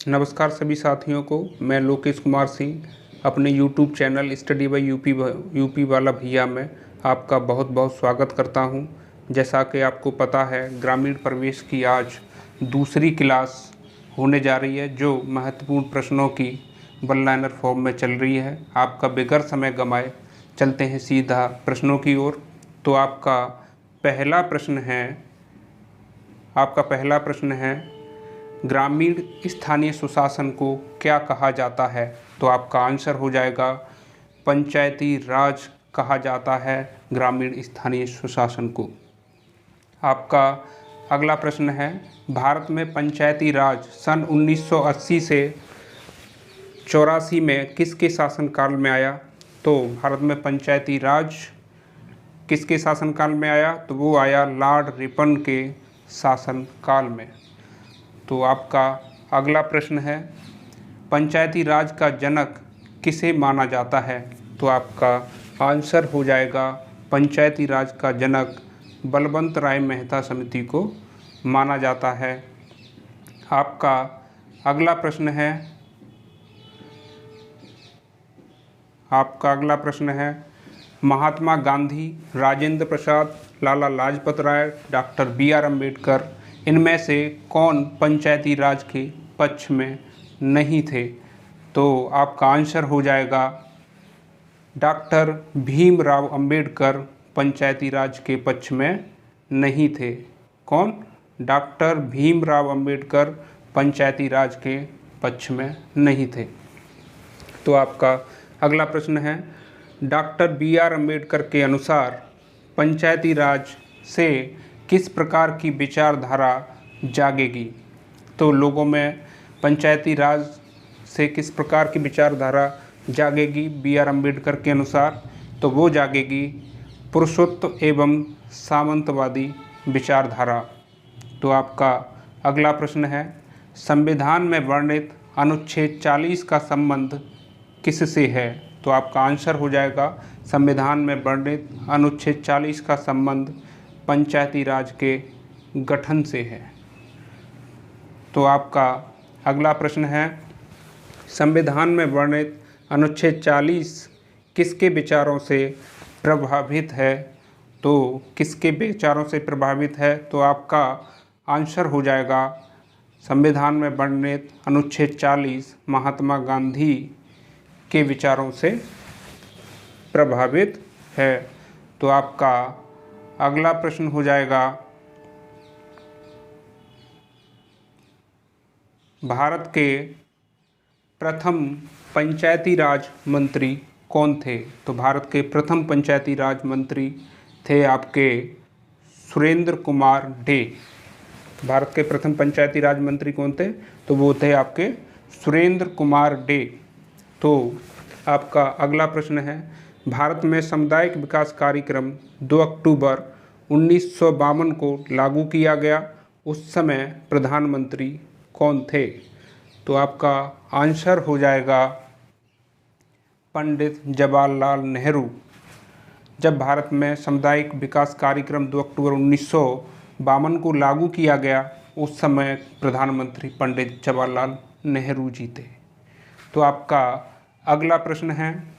नमस्कार सभी साथियों को। मैं लोकेश कुमार सिंह अपने YouTube channel study bye UP वाला भैया में आपका बहुत बहुत स्वागत करता हूं। जैसा कि आपको पता है, ग्रामीण प्रवेश की आज दूसरी क्लास होने जा रही है, जो महत्वपूर्ण प्रश्नों की वन लाइनर फॉर्म में चल रही है। आपका बगैर समय गंवाए चलते हैं सीधा प्रश्नों की ओर। तो आपका पहला प्रश्न है ग्रामीण स्थानीय सुशासन को क्या कहा जाता है? तो आपका आंसर हो जाएगा पंचायती राज कहा जाता है ग्रामीण स्थानीय सुशासन को। आपका अगला प्रश्न है, भारत में पंचायती राज सन 1980 से 84 में किसके शासनकाल में आया? तो भारत में पंचायती राज किसके शासनकाल में आया? तो वो आया लॉर्ड रिपन के शासनकाल में। तो आपका अगला प्रश्न है, पंचायती राज का जनक किसे माना जाता है? तो आपका आंसर हो जाएगा पंचायती राज का जनक बलवंत राय मेहता समिति को माना जाता है। आपका अगला प्रश्न है महात्मा गांधी, राजेंद्र प्रसाद, लाला लाजपत राय, डॉक्टर BR अम्बेडकर, इनमें से कौन पंचायती राज के पक्ष में नहीं थे? तो आपका आंसर हो जाएगा डॉक्टर भीमराव अंबेडकर पंचायती राज के पक्ष में नहीं थे। कौन? डॉक्टर भीमराव अंबेडकर पंचायती राज के पक्ष में नहीं थे। तो आपका अगला प्रश्न है, डॉक्टर BR अम्बेडकर के अनुसार पंचायती राज से किस प्रकार की विचारधारा जागेगी? तो लोगों में पंचायती राज से किस प्रकार की विचारधारा जागेगी BR अम्बेडकर के अनुसार? तो वो जागेगी पुरुषत्व एवं सामंतवादी विचारधारा। तो आपका अगला प्रश्न है, संविधान में वर्णित अनुच्छेद 40 का संबंध किससे है? तो आपका आंसर हो जाएगा संविधान में वर्णित अनुच्छेद 40 का संबंध पंचायती राज के गठन से है। तो आपका अगला प्रश्न है, संविधान में वर्णित अनुच्छेद 40 किसके विचारों से प्रभावित है? तो किसके विचारों से प्रभावित है? तो आपका आंसर हो जाएगा संविधान में वर्णित अनुच्छेद 40 महात्मा गांधी के विचारों से प्रभावित है। तो आपका अगला प्रश्न हो जाएगा, भारत के प्रथम पंचायती राज मंत्री कौन थे? तो भारत के प्रथम पंचायती राज मंत्री थे आपके सुरेंद्र कुमार डे। भारत के प्रथम पंचायती राज मंत्री कौन थे? तो वो थे आपके सुरेंद्र कुमार डे। तो आपका अगला प्रश्न है, भारत में सामुदायिक विकास कार्यक्रम 2 अक्टूबर 1952 को लागू किया गया। उस समय प्रधानमंत्री कौन थे? तो आपका आंसर हो जाएगा पंडित जवाहरलाल नेहरू। जब भारत में सामुदायिक विकास कार्यक्रम 2 अक्टूबर 1952 को लागू किया गया, उस समय प्रधानमंत्री पंडित जवाहरलाल नेहरू जी थे। तो आपका अगला प्रश्न है,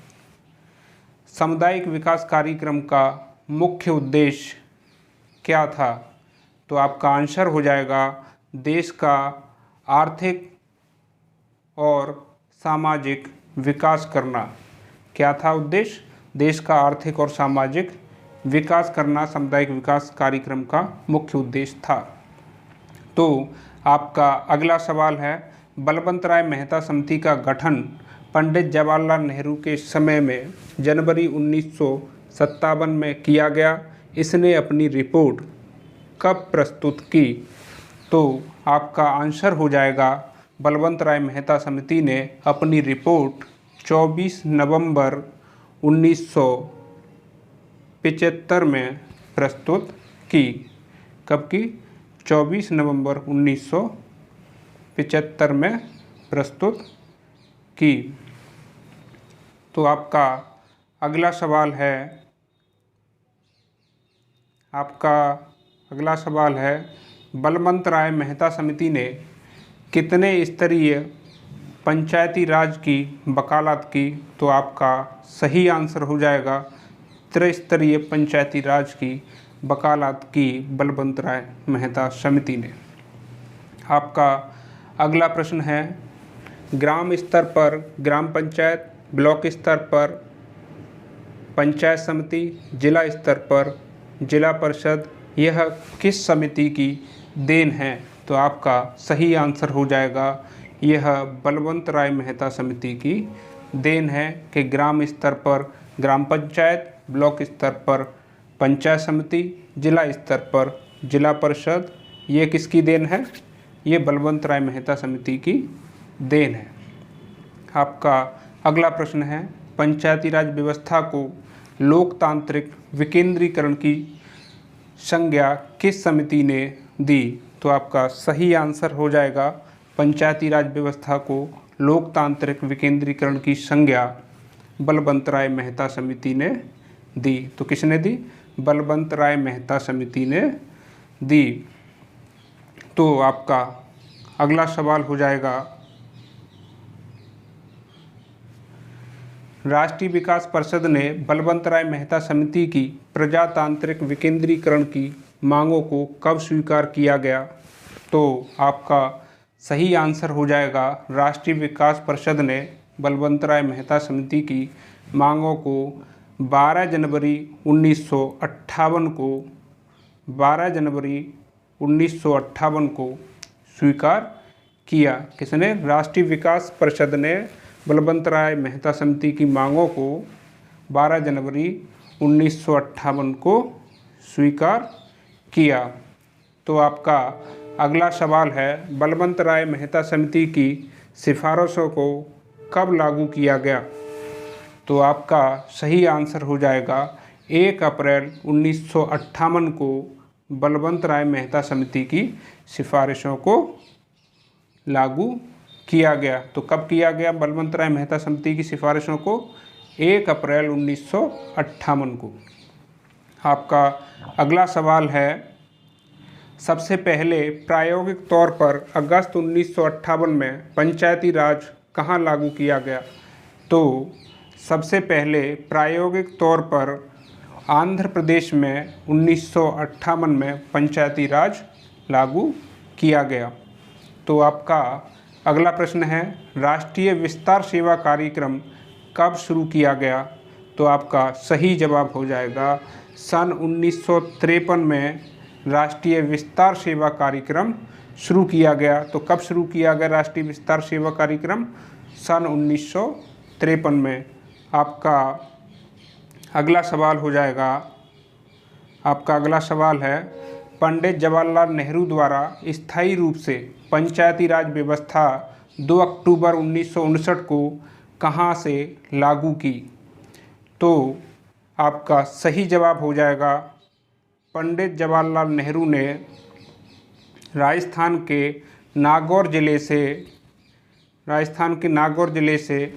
सामुदायिक विकास कार्यक्रम का मुख्य उद्देश्य क्या था? तो आपका आंसर हो जाएगा देश का आर्थिक और सामाजिक विकास करना। क्या था उद्देश्य? देश का आर्थिक और सामाजिक विकास करना सामुदायिक विकास कार्यक्रम का मुख्य उद्देश्य था। तो आपका अगला सवाल है, बलवंत राय मेहता समिति का गठन पंडित जवाहरलाल नेहरू के समय में जनवरी 1957 में किया गया। इसने अपनी रिपोर्ट कब प्रस्तुत की? तो आपका आंसर हो जाएगा बलवंत राय मेहता समिति ने अपनी रिपोर्ट 24 नवंबर 1975 में प्रस्तुत की। कब की? 24 नवंबर 1975 में प्रस्तुत की। तो आपका अगला सवाल है, बलवंत राय मेहता समिति ने कितने स्तरीय पंचायती राज की वकालत की? तो आपका सही आंसर हो जाएगा त्रिस्तरीय पंचायती राज की वकालत की बलवंत राय मेहता समिति ने। आपका अगला प्रश्न है, ग्राम स्तर पर ग्राम पंचायत, ब्लॉक स्तर पर पंचायत समिति, जिला स्तर पर जिला परिषद, यह किस समिति की देन है? तो आपका सही आंसर हो जाएगा यह बलवंत राय मेहता समिति की देन है कि ग्राम स्तर पर ग्राम पंचायत, ब्लॉक स्तर पर पंचायत समिति, जिला स्तर पर जिला परिषद, ये किसकी देन है? ये बलवंत राय मेहता समिति की देन है। आपका अगला प्रश्न है, पंचायती राज व्यवस्था को लोकतांत्रिक विकेंद्रीकरण की संज्ञा किस समिति ने दी? तो आपका सही आंसर हो जाएगा पंचायती राज व्यवस्था को लोकतांत्रिक विकेंद्रीकरण की संज्ञा बलवंत राय मेहता समिति ने दी। तो किसने दी? बलवंत राय मेहता समिति ने दी। तो आपका अगला सवाल हो जाएगा, राष्ट्रीय विकास परिषद ने बलवंत राय मेहता समिति की प्रजातांत्रिक विकेंद्रीकरण की मांगों को कब स्वीकार किया गया? तो आपका सही आंसर हो जाएगा, राष्ट्रीय विकास परिषद ने बलवंत राय मेहता समिति की मांगों को 12 जनवरी 1958 को स्वीकार किया। किसने? राष्ट्रीय विकास परिषद ने बलवंत राय मेहता समिति की मांगों को 12 जनवरी 1958 को स्वीकार किया। तो आपका अगला सवाल है, बलवंत राय मेहता समिति की सिफारिशों को कब लागू किया गया? तो आपका सही आंसर हो जाएगा 1 अप्रैल 1958 को बलवंत राय मेहता समिति की सिफारिशों को लागू किया गया। तो कब किया गया बलवंत राय मेहता समिति की सिफारिशों को? 1 अप्रैल 1958 को। आपका अगला सवाल है, सबसे पहले प्रायोगिक तौर पर अगस्त 1958 में पंचायती राज कहाँ लागू किया गया? तो सबसे पहले प्रायोगिक तौर पर आंध्र प्रदेश में 1958 में पंचायती राज लागू किया गया। तो आपका अगला प्रश्न है, राष्ट्रीय विस्तार सेवा कार्यक्रम कब शुरू किया गया? तो आपका सही जवाब हो जाएगा सन 1953 में राष्ट्रीय विस्तार सेवा कार्यक्रम शुरू किया गया। तो कब शुरू किया गया राष्ट्रीय विस्तार सेवा कार्यक्रम? सन 1953 में। आपका अगला सवाल हो जाएगा, आपका अगला सवाल है, पंडित जवाहरलाल नेहरू द्वारा स्थायी रूप से पंचायती राज व्यवस्था 2 अक्टूबर 1959 को कहाँ से लागू की? तो आपका सही जवाब हो जाएगा, पंडित जवाहरलाल नेहरू ने राजस्थान के नागौर ज़िले से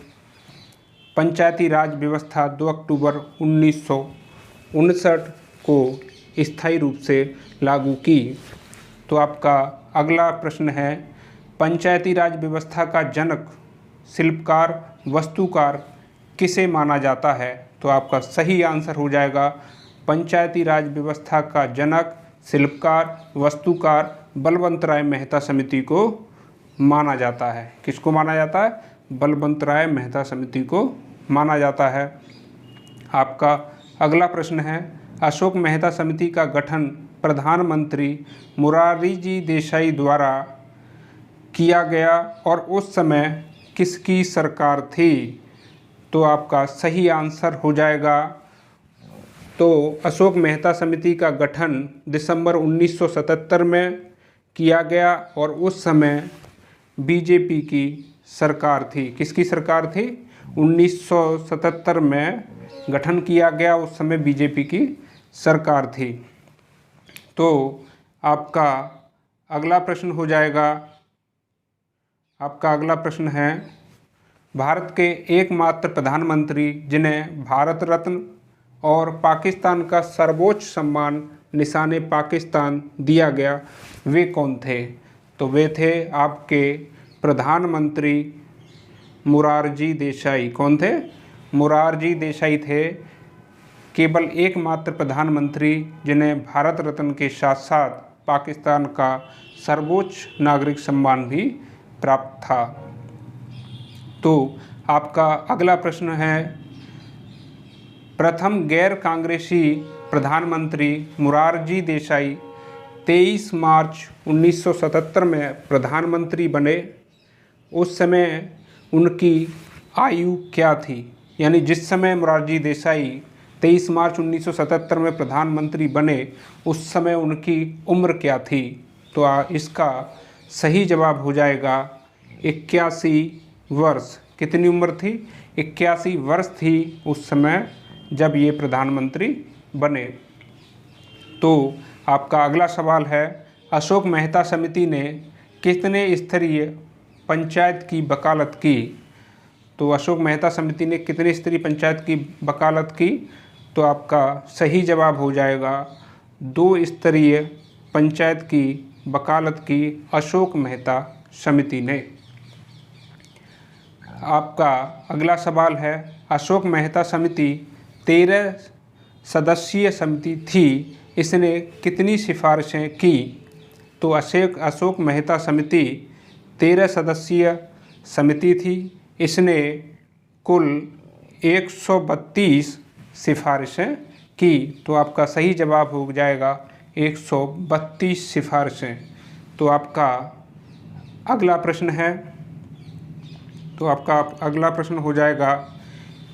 पंचायती राज व्यवस्था 2 अक्टूबर 1959 को स्थायी रूप से लागू की। तो आपका अगला प्रश्न है, पंचायती राज व्यवस्था का जनक, शिल्पकार, वास्तुकार किसे माना जाता है? तो आपका सही आंसर हो जाएगा, पंचायती राज व्यवस्था का जनक, शिल्पकार, वास्तुकार बलवंत राय मेहता समिति को माना जाता है। किसको माना जाता है? बलवंत राय मेहता समिति को माना जाता है। आपका अगला प्रश्न है, अशोक मेहता समिति का गठन प्रधानमंत्री मोरारजी जी देसाई द्वारा किया गया और उस समय किसकी सरकार थी? तो आपका सही आंसर हो जाएगा, तो अशोक मेहता समिति का गठन दिसंबर 1977 में किया गया और उस समय बीजेपी की सरकार थी। किसकी सरकार थी? 1977 में गठन किया गया, उस समय बीजेपी की सरकार थी। तो आपका अगला प्रश्न हो जाएगा, आपका अगला प्रश्न है, भारत के एकमात्र प्रधानमंत्री जिन्हें भारत रत्न और पाकिस्तान का सर्वोच्च सम्मान निशान-ए-पाकिस्तान दिया गया, वे कौन थे? तो वे थे आपके प्रधानमंत्री मोरारजी देसाई। कौन थे? मोरारजी देसाई थे, केवल एकमात्र प्रधानमंत्री जिन्हें भारत रत्न के साथ साथ पाकिस्तान का सर्वोच्च नागरिक सम्मान भी प्राप्त था। तो आपका अगला प्रश्न है, प्रथम गैर कांग्रेसी प्रधानमंत्री मोरारजी देसाई 23 मार्च 1977 में प्रधानमंत्री बने। उस समय उनकी आयु क्या थी? यानी जिस समय मोरारजी देसाई 23 मार्च 1977 में प्रधानमंत्री बने उस समय उनकी उम्र क्या थी? तो इसका सही जवाब हो जाएगा 81 वर्ष। कितनी उम्र थी? 81 वर्ष थी उस समय जब ये प्रधानमंत्री बने। तो आपका अगला सवाल है, अशोक मेहता समिति ने कितने स्तरीय पंचायत की वकालत की? तो अशोक मेहता समिति ने कितने स्तरीय पंचायत की वकालत की? तो आपका सही जवाब हो जाएगा 2 स्तरीय पंचायत की वकालत की अशोक मेहता समिति ने। आपका अगला सवाल है, अशोक मेहता समिति 13 सदस्यीय समिति थी, इसने कितनी सिफारिशें की? तो अशोक मेहता समिति 13 सदस्यीय समिति थी, इसने कुल 132 सिफारिशें की। तो आपका सही जवाब हो जाएगा 132 सिफारिशें। तो आपका अगला प्रश्न है, तो आपका अगला प्रश्न हो जाएगा,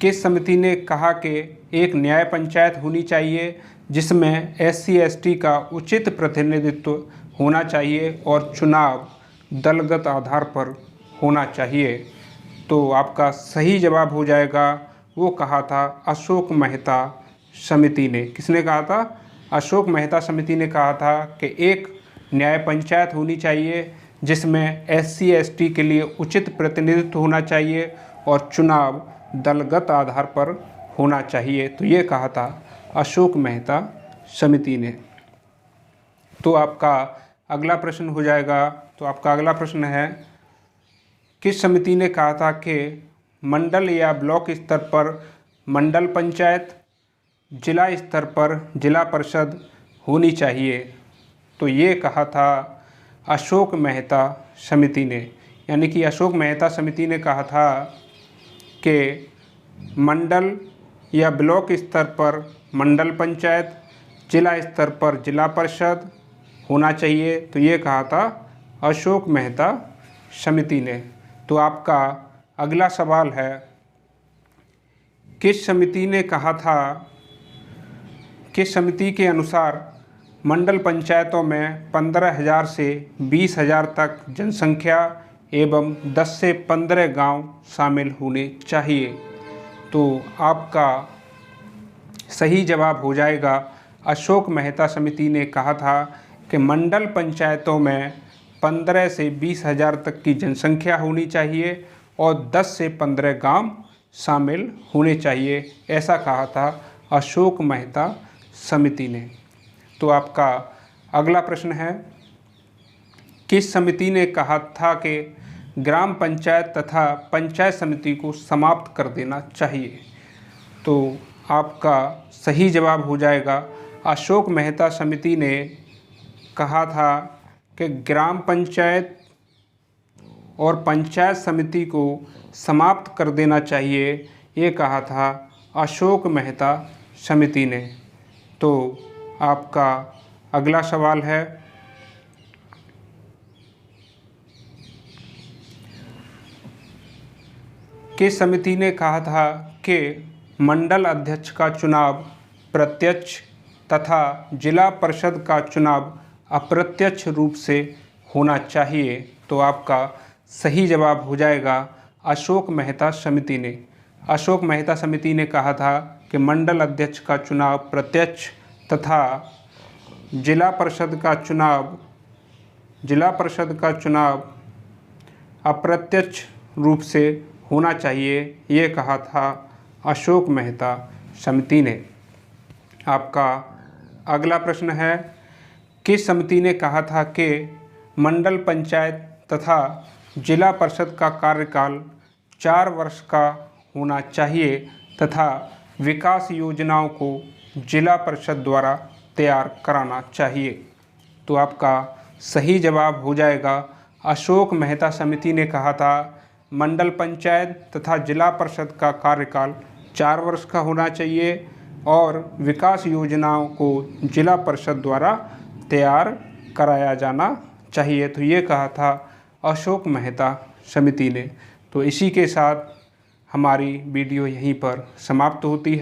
किस समिति ने कहा कि एक न्याय पंचायत होनी चाहिए जिसमें SC ST का उचित प्रतिनिधित्व होना चाहिए और चुनाव दलगत आधार पर होना चाहिए? तो आपका सही जवाब हो जाएगा, वो कहा था अशोक मेहता समिति ने। किसने कहा था? अशोक मेहता समिति ने कहा था कि एक न्याय पंचायत होनी चाहिए जिसमें SC ST के लिए उचित प्रतिनिधित्व होना चाहिए और चुनाव दलगत आधार पर होना चाहिए। तो ये कहा था अशोक मेहता समिति ने। तो आपका अगला प्रश्न हो जाएगा, तो आपका अगला प्रश्न है, किस समिति ने कहा था कि मंडल या ब्लॉक स्तर पर मंडल पंचायत, जिला स्तर पर जिला परिषद होनी चाहिए? तो ये कहा था अशोक मेहता समिति ने। यानी कि अशोक मेहता समिति ने कहा था कि मंडल या ब्लॉक स्तर पर मंडल पंचायत, जिला स्तर पर जिला परिषद होना चाहिए। तो ये कहा था अशोक मेहता समिति ने। तो आपका अगला सवाल है, किस समिति ने कहा था, किस समिति के अनुसार मंडल पंचायतों में 15,000 से 20,000 तक जनसंख्या एवं 10 से 15 गांव शामिल होने चाहिए? तो आपका सही जवाब हो जाएगा, अशोक मेहता समिति ने कहा था कि मंडल पंचायतों में 15 से 20,000 तक की जनसंख्या होनी चाहिए और 10 से 15 गांव शामिल होने चाहिए, ऐसा कहा था अशोक मेहता समिति ने। तो आपका अगला प्रश्न है, किस समिति ने कहा था कि ग्राम पंचायत तथा पंचायत समिति को समाप्त कर देना चाहिए? तो आपका सही जवाब हो जाएगा, अशोक मेहता समिति ने कहा था कि ग्राम पंचायत और पंचायत समिति को समाप्त कर देना चाहिए, ये कहा था अशोक मेहता समिति ने। तो आपका अगला सवाल है, किस समिति ने कहा था कि मंडल अध्यक्ष का चुनाव प्रत्यक्ष तथा जिला परिषद का चुनाव अप्रत्यक्ष रूप से होना चाहिए? तो आपका सही जवाब हो जाएगा अशोक मेहता समिति ने। अशोक मेहता समिति ने कहा था कि मंडल अध्यक्ष का चुनाव प्रत्यक्ष तथा जिला परिषद का चुनाव अप्रत्यक्ष रूप से होना चाहिए, ये कहा था अशोक मेहता समिति ने। आपका अगला प्रश्न है, किस समिति ने कहा था कि मंडल पंचायत तथा जिला परिषद का कार्यकाल 4 वर्ष का होना चाहिए तथा विकास योजनाओं को जिला परिषद द्वारा तैयार कराना चाहिए। तो आपका सही जवाब हो जाएगा अशोक मेहता समिति ने कहा था मंडल पंचायत तथा जिला परिषद का कार्यकाल 4 वर्ष का होना चाहिए और विकास योजनाओं को जिला परिषद द्वारा तैयार कराया जाना चाहिए। तो ये कहा था अशोक मेहता समिति ने। तो इसी के साथ हमारी वीडियो यहीं पर समाप्त होती है।